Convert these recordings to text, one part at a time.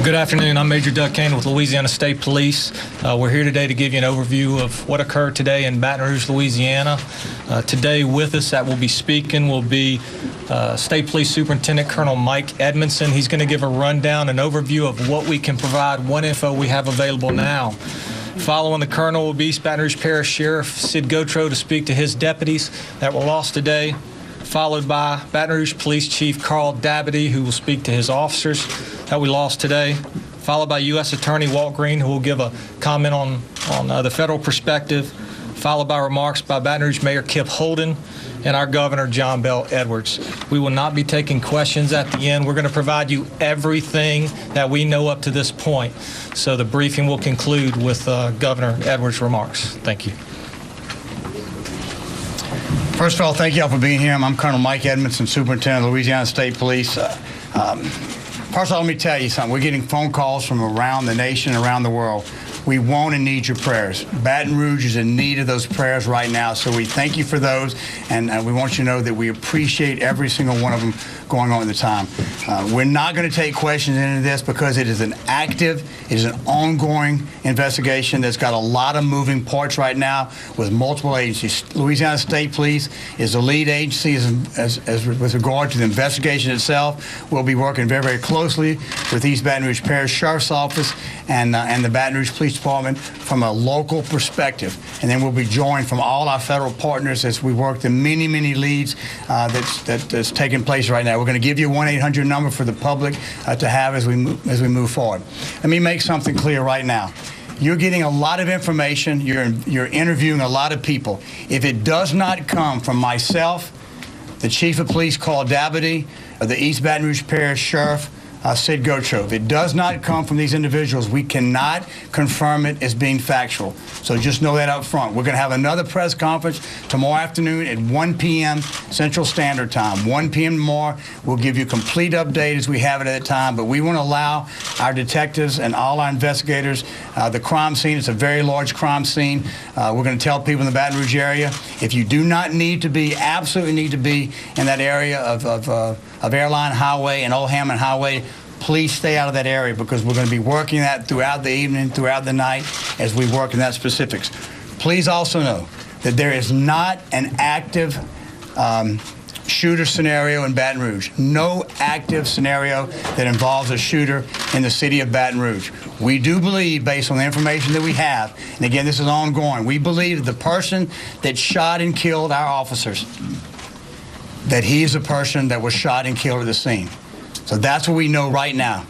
Good afternoon. I'm Major Doug Kane with Louisiana State Police. We're here today to give you an overview of what occurred today in Baton Rouge, Louisiana. Today with us that will be speaking will be State Police Superintendent Colonel Mike Edmondson. He's going to give a rundown, an overview of what we can provide, what info we have available now. Following the Colonel will be East Baton Rouge Parish Sheriff Sid Gautreaux to speak to his deputies that were lost today, followed by Baton Rouge Police Chief Carl Dabadie, who will speak to his officers that we lost today, followed by U.S. Attorney Walt Green, who will give a comment on the federal perspective, followed by remarks by Baton Rouge Mayor Kip Holden and our Governor John Bell Edwards. We will not be taking questions at the end. We're going to provide you everything that we know up to this point. So the briefing will conclude with Governor Edwards' remarks. Thank you. First of all, thank you all for being here. I'm Colonel Mike Edmondson, Superintendent of Louisiana State Police. First of all, let me tell you something. We're getting phone calls from around the nation, around the world. We want and need your prayers. Baton Rouge is in need of those prayers right now, so we thank you for those, and we want you to know that we appreciate every single one of them going on at the time. We're not going to take questions into this because it is an active, it is an ongoing investigation that's got a lot of moving parts right now with multiple agencies. Louisiana State Police is the lead agency with regard to the investigation itself. We'll be working very, very closely with East Baton Rouge Parish Sheriff's Office and the Baton Rouge Police Department from a local perspective. And then we'll be joined from all our federal partners as we work the many, many leads that's taking place right now. We're going to give you a 1-800 number for the public to have as we move forward. Let me make something clear right now. You're getting a lot of information. You're interviewing a lot of people. If it does not come from myself, the Chief of Police, Carl Dabadie, or the East Baton Rouge Parish Sheriff, Sid Gautreaux. If it does not come from these individuals, we cannot confirm it as being factual. So just know that up front. We're going to have another press conference tomorrow afternoon at 1 p.m. Central Standard Time. 1 p.m. tomorrow. We'll give you a complete update as we have it at that time, but we want to allow our detectives and all our investigators, the crime scene, it's a very large crime scene. We're going to tell people in the Baton Rouge area, if you do not need to be, absolutely need to be in that area of Airline Highway and Old Hammond Highway, please stay out of that area because we're going to be working that throughout the evening, throughout the night as we work in that specifics. Please also know that there is not an active shooter scenario in Baton Rouge. No active scenario that involves a shooter in the city of Baton Rouge. We do believe, based on the information that we have, and again, this is ongoing, we believe that the person that shot and killed our officers, that he is a person that was shot and killed at the scene. So that's what we know right now.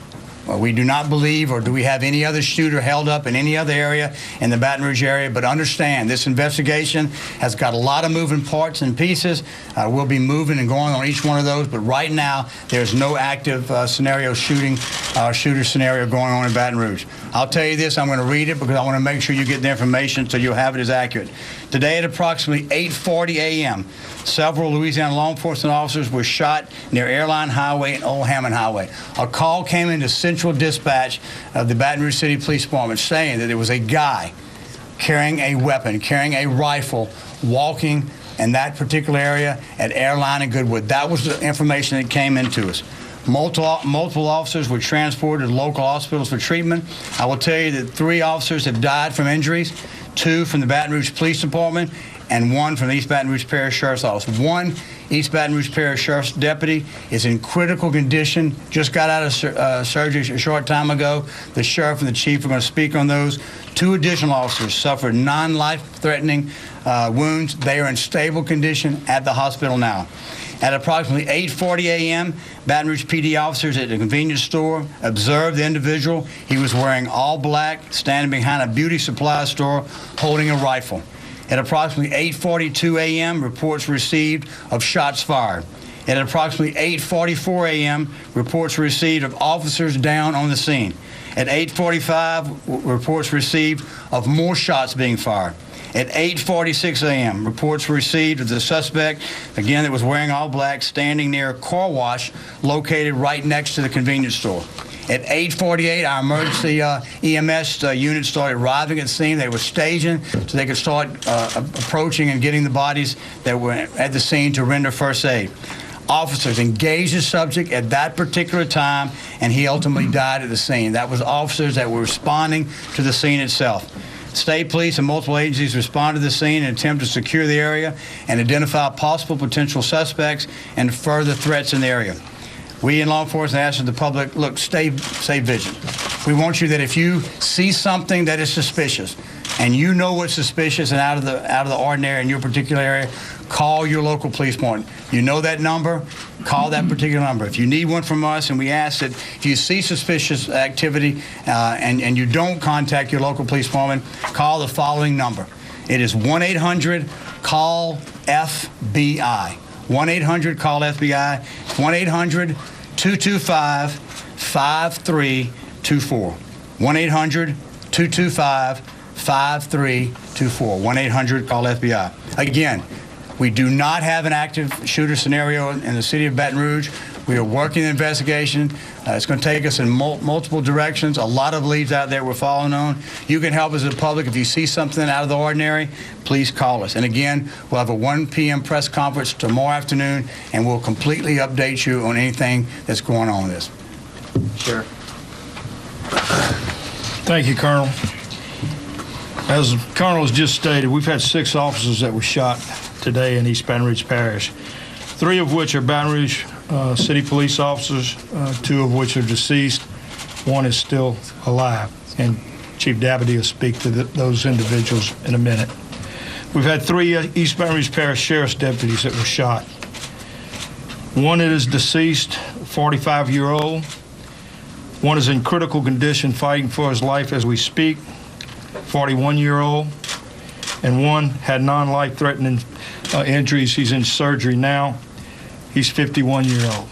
We do not believe or do we have any other shooter held up in any other area in the Baton Rouge area, but understand this investigation has got a lot of moving parts and pieces. We'll be moving and going on each one of those, but right now there's no active shooter scenario going on in Baton Rouge. I'll tell you this, I'm going to read it because I want to make sure you get the information so you'll have it as accurate. Today at approximately 8:40 a.m., several Louisiana law enforcement officers were shot near Airline Highway and Old Hammond Highway. A call came into Central Dispatch of the Baton Rouge City Police Department saying that there was a guy carrying a weapon, carrying a rifle, walking in that particular area at Airline and Goodwood. That was the information that came into us. Multiple officers were transported to local hospitals for treatment. I will tell you that 3 officers have died from injuries, 2 from the Baton Rouge Police Department, and 1 from the East Baton Rouge Parish Sheriff's Office. 1 East Baton Rouge Parish Sheriff's deputy is in critical condition, just got out of surgery a short time ago. The sheriff and the chief are going to speak on those. 2 additional officers suffered non-life-threatening wounds. They are in stable condition at the hospital now. At approximately 8:40 a.m., Baton Rouge PD officers at the convenience store observed the individual. He was wearing all black, standing behind a beauty supply store, holding a rifle. At approximately 8:42 a.m., reports received of shots fired. At approximately 8:44 a.m., reports received of officers down on the scene. At 8:45, reports received of more shots being fired. At 8:46 a.m., reports were received of the suspect, again, that was wearing all black, standing near a car wash located right next to the convenience store. At 8:48, our emergency EMS unit started arriving at the scene. They were staging so they could start approaching and getting the bodies that were at the scene to render first aid. Officers engaged the subject at that particular time, and he ultimately died at the scene. That was officers that were responding to the scene itself. State police and multiple agencies responded to the scene in an attempt to secure the area and identify possible potential suspects and further threats in the area. We in law enforcement ask the public, look, stay vigilant. We want you that if you see something that is suspicious, and you know what's suspicious and out of the ordinary in your particular area, call your local police department. You know that number, call that particular number. If you need one from us, and we ask that if you see suspicious activity and you don't contact your local police department, call the following number. It is 1-800-CALL-FBI. 1-800-CALL-FBI. 1-800-225-5324. 1-800-225-5324. 1-800-CALL-FBI. Again, we do not have an active shooter scenario in the city of Baton Rouge. We are working the investigation. It's going to take us in multiple directions. A lot of leads out there we're following on. You can help us as a public. If you see something out of the ordinary, please call us. And again, we'll have a 1 p.m. press conference tomorrow afternoon, and we'll completely update you on anything that's going on with this. Sure. Thank you, Colonel. As the Colonel has just stated, we've had 6 officers that were shot today in East Baton Rouge Parish, 3 of which are Baton Rouge City police officers, 2 of which are deceased. 1 is still alive, and Chief Dabadie will speak to those individuals in a minute. We've had 3 East Baton Rouge Parish Sheriff's deputies that were shot. 1 is deceased, 45-year-old. 1 is in critical condition, fighting for his life as we speak, 41-year-old. And 1 had non-life-threatening injuries. He's in surgery now. He's 51-year-old.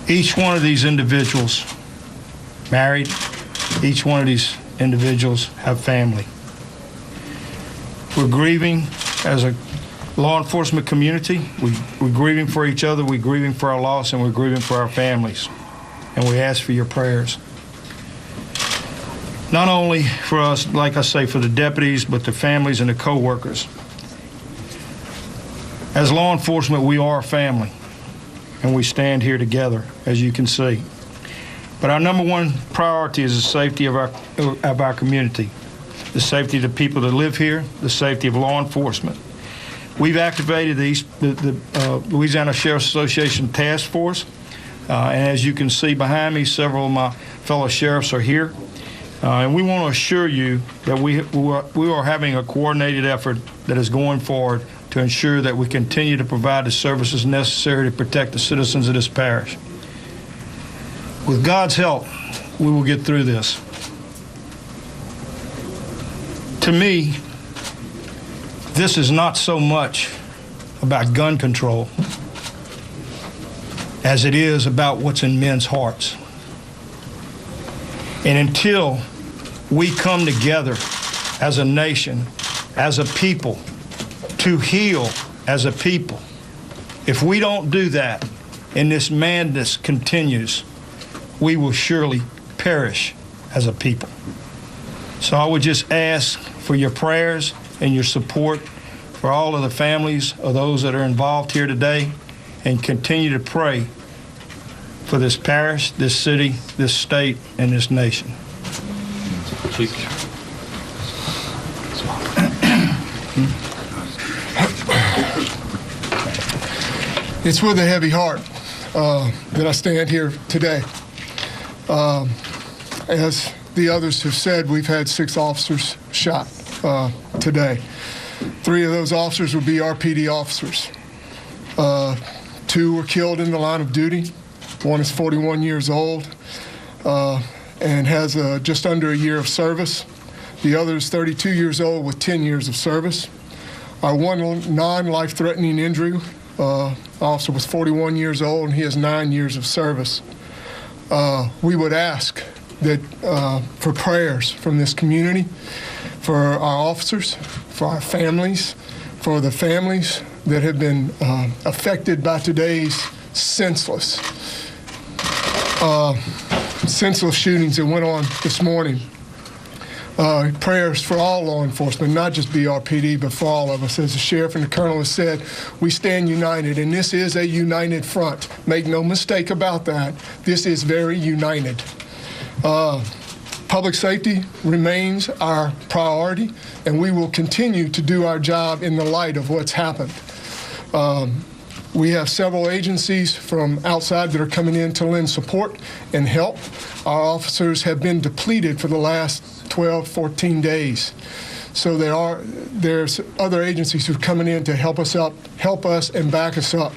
Each one of these individuals married. Each one of these individuals have family. We're grieving as a law enforcement community. We're grieving for each other. We're grieving for our loss, and we're grieving for our families. And we ask for your prayers. Not only for us, like I say, for the deputies, but the families and the co-workers. As law enforcement, we are a family, and we stand here together, as you can see. But our number 1 priority is the safety of our community, the safety of the people that live here, the safety of law enforcement. We've activated the Louisiana Sheriff's Association Task Force, and as you can see behind me, several of my fellow sheriffs are here. And we want to assure you that we are having a coordinated effort that is going forward to ensure that we continue to provide the services necessary to protect the citizens of this parish. With God's help, we will get through this. To me, this is not so much about gun control as it is about what's in men's hearts. And until we come together as a nation, as a people, to heal as a people, if we don't do that and this madness continues, we will surely perish as a people. So I would just ask for your prayers and your support for all of the families of those that are involved here today, and continue to pray for this parish, this city, this state, and this nation. It's with a heavy heart that I stand here today. As the others have said, we've had 6 officers shot today. 3 of those officers would be RPD officers. 2 were killed in the line of duty. 1 is 41 years old and has just under a year of service. The other is 32 years old with 10 years of service. Our 1 non-life-threatening injury officer was 41 years old, and he has 9 years of service. We would ask that for prayers from this community for our officers, for our families, for the families that have been affected by today's senseless shootings that went on this morning. Prayers for all law enforcement, not just BRPD, but for all of us. As the sheriff and the colonel has said, we stand united, and this is a united front. Make no mistake about that. This is very united. Public safety remains our priority, and we will continue to do our job in the light of what's happened. We have several agencies from outside that are coming in to lend support and help. Our officers have been depleted for the last 12, 14 days. So there's other agencies who are coming in to help us and back us up.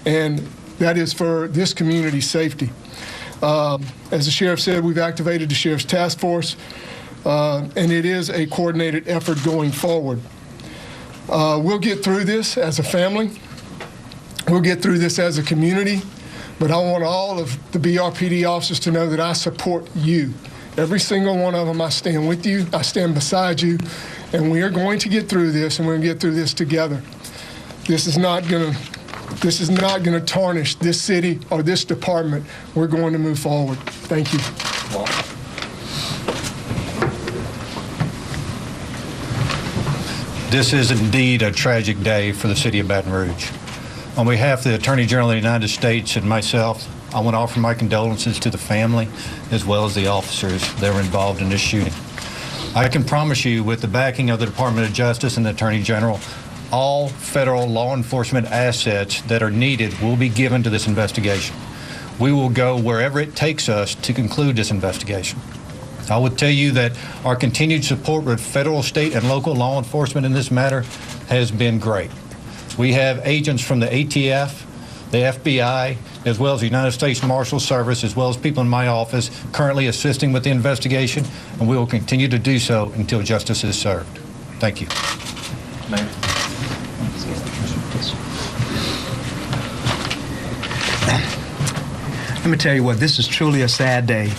And that is for this community's safety. As the sheriff said, we've activated the Sheriff's Task Force, and it is a coordinated effort going forward. We'll get through this as a family. We'll get through this as a community, but I want all of the BRPD officers to know that I support you. Every single one of them, I stand with you, I stand beside you, and we are going to get through this, and we're going to get through this together. This is not going to tarnish this city or this department. We're going to move forward. Thank you. This is indeed a tragic day for the city of Baton Rouge. On behalf of the Attorney General of the United States and myself, I want to offer my condolences to the family as well as the officers that were involved in this shooting. I can promise you, with the backing of the Department of Justice and the Attorney General, all federal law enforcement assets that are needed will be given to this investigation. We will go wherever it takes us to conclude this investigation. I would tell you that our continued support with federal, state, and local law enforcement in this matter has been great. We have agents from the ATF, the FBI, as well as the United States Marshal Service, as well as people in my office currently assisting with the investigation, and we will continue to do so until justice is served. Thank you. Mayor. Let me tell you what, this is truly a sad day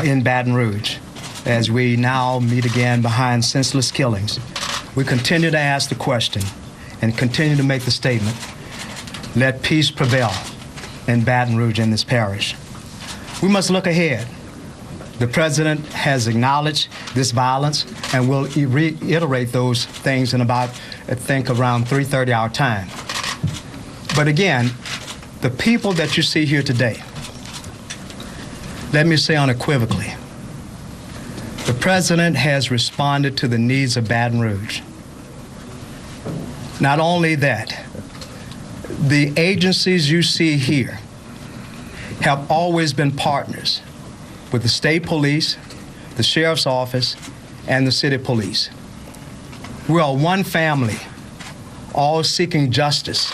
in Baton Rouge as we now meet again behind senseless killings. We continue to ask the question and continue to make the statement, let peace prevail in Baton Rouge in this parish. We must look ahead. The president has acknowledged this violence and will reiterate those things in about, I think, around 3:30 our time. But again, the people that you see here today, let me say unequivocally, the president has responded to the needs of Baton Rouge. Not only that, the agencies you see here have always been partners with the state police, the sheriff's office, and the city police. We are one family, all seeking justice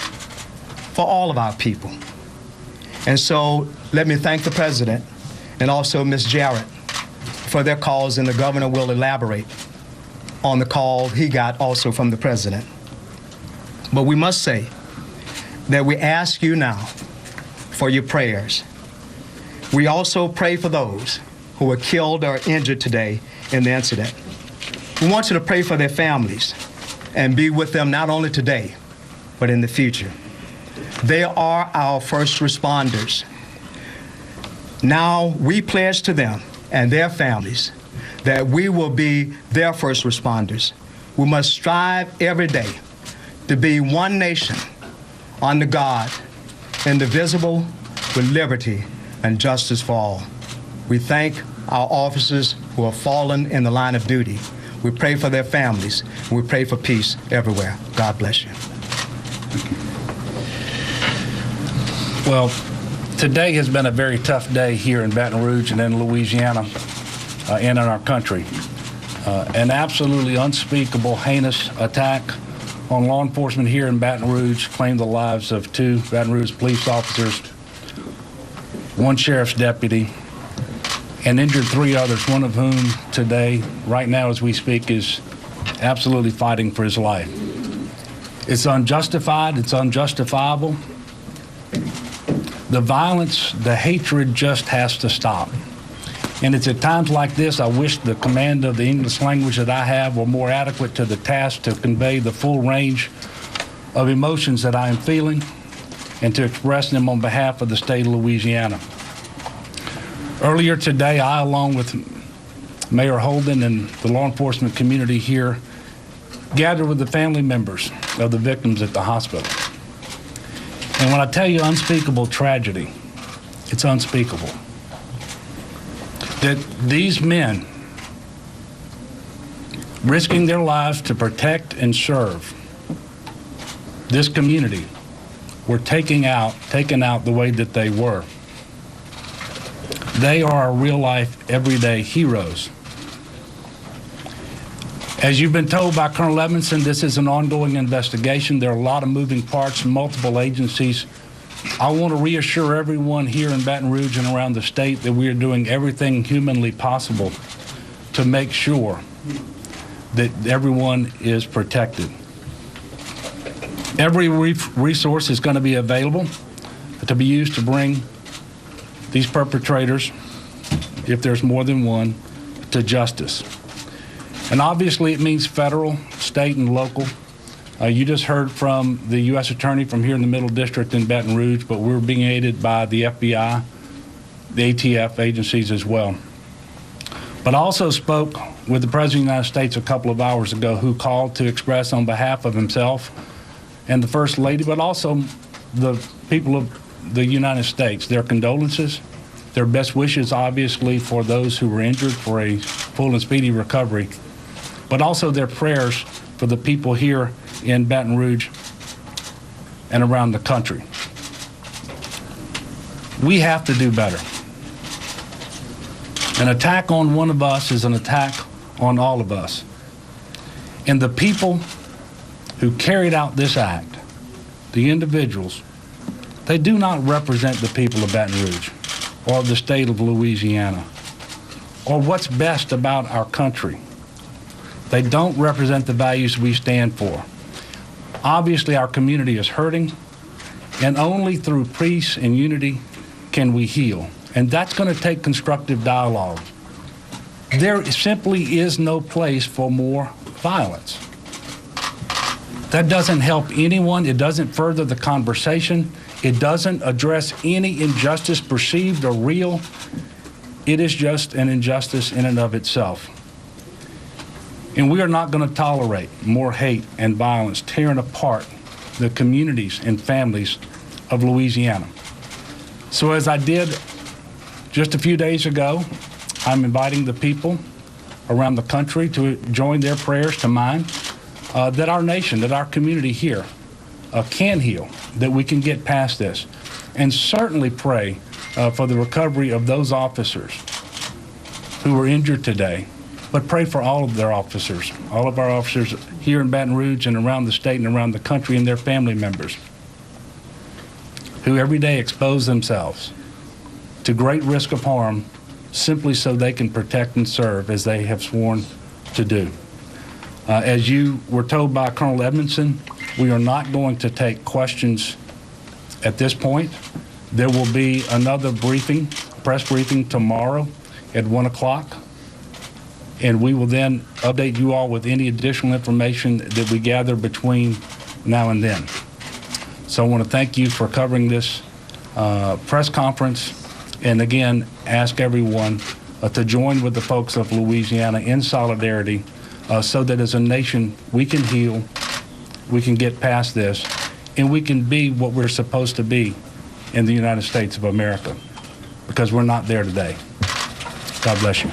for all of our people. And so let me thank the president and also Ms. Jarrett for their calls, and the governor will elaborate on the call he got also from the president. But we must say that we ask you now for your prayers. We also pray for those who were killed or injured today in the incident. We want you to pray for their families and be with them not only today, but in the future. They are our first responders. Now we pledge to them and their families that we will be their first responders. We must strive every day to be one nation under God, indivisible, with liberty and justice for all. We thank our officers who have fallen in the line of duty. We pray for their families. We pray for peace everywhere. God bless you. Well, today has been a very tough day here in Baton Rouge and in Louisiana and in our country. An absolutely unspeakable, heinous attack on law enforcement here in Baton Rouge claimed the lives of 2 Baton Rouge police officers, 1 sheriff's deputy, and injured 3 others, one of whom today, right now as we speak, is absolutely fighting for his life. It's unjustified, it's unjustifiable. The violence, the hatred just has to stop. And it's at times like this I wish the command of the English language that I have were more adequate to the task to convey the full range of emotions that I am feeling and to express them on behalf of the state of Louisiana. Earlier today, I, along with Mayor Holden and the law enforcement community here, gathered with the family members of the victims at the hospital. And when I tell you unspeakable tragedy, it's unspeakable. That these men, risking their lives to protect and serve this community, were taken out the way that they were. They are real-life, everyday heroes. As you've been told by Colonel Edmondson, this is an ongoing investigation. There are a lot of moving parts from multiple agencies. I want to reassure everyone here in Baton Rouge and around the state that we are doing everything humanly possible to make sure that everyone is protected. Every resource is going to be available to be used to bring these perpetrators, if there's more than one, to justice. And obviously it means federal, state, and local. You just heard from the U.S. Attorney from here in the Middle District in Baton Rouge, but we're being aided by the FBI, the ATF agencies as well. But I also spoke with the President of the United States a couple of hours ago, who called to express on behalf of himself and the First Lady, but also the people of the United States, their condolences, their best wishes, obviously, for those who were injured for a full and speedy recovery, but also their prayers for the people here in Baton Rouge and around the country. We have to do better. An attack on one of us is an attack on all of us. And the people who carried out this act, the individuals, they do not represent the people of Baton Rouge or the state of Louisiana or what's best about our country. They don't represent the values we stand for. Obviously, our community is hurting, and only through peace and unity can we heal. And that's going to take constructive dialogue. There simply is no place for more violence. That doesn't help anyone. It doesn't further the conversation. It doesn't address any injustice, perceived or real. It is just an injustice in and of itself. And we are not going to tolerate more hate and violence tearing apart the communities and families of Louisiana. So as I did just a few days ago, I'm inviting the people around the country to join their prayers to mine, that our nation, that our community here can heal, that we can get past this, and certainly pray for the recovery of those officers who were injured today, but pray for all of their officers, all of our officers here in Baton Rouge and around the state and around the country, and their family members who every day expose themselves to great risk of harm simply so they can protect and serve as they have sworn to do. As you were told by Colonel Edmondson, we are not going to take questions at this point. There will be another briefing, press briefing tomorrow at 1 o'clock. And we will then update you all with any additional information that we gather between now and then. So I want to thank you for covering this press conference, and again, ask everyone to join with the folks of Louisiana in solidarity so that as a nation we can heal, we can get past this, and we can be what we're supposed to be in the United States of America, because we're not there today. God bless you.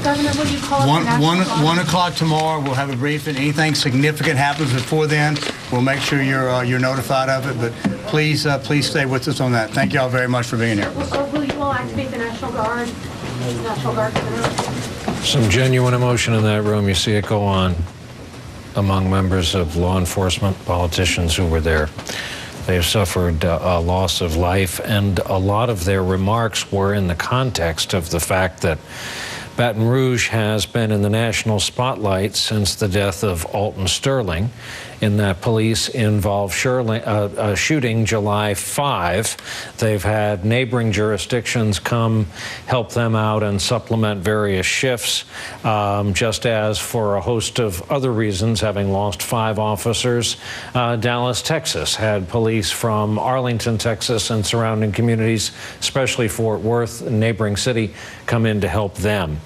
Governor, will you call up the National Guard? 1 o'clock tomorrow, we'll have a briefing. Anything significant happens before then, we'll make sure you're notified of it. But please stay with us on that. Thank you all very much for being here. Will you all activate the National Guard? National Guard commander? Some genuine emotion in that room. You see it go on among members of law enforcement, politicians who were there. They have suffered a loss of life, and a lot of their remarks were in the context of the fact that Baton Rouge has been in the national spotlight since the death of Alton Sterling, in that police involved shooting July 5. They've had neighboring jurisdictions come help them out and supplement various shifts, just as for a host of other reasons, having lost 5 officers. Dallas, Texas had police from Arlington, Texas and surrounding communities, especially Fort Worth, a neighboring city, come in to help them.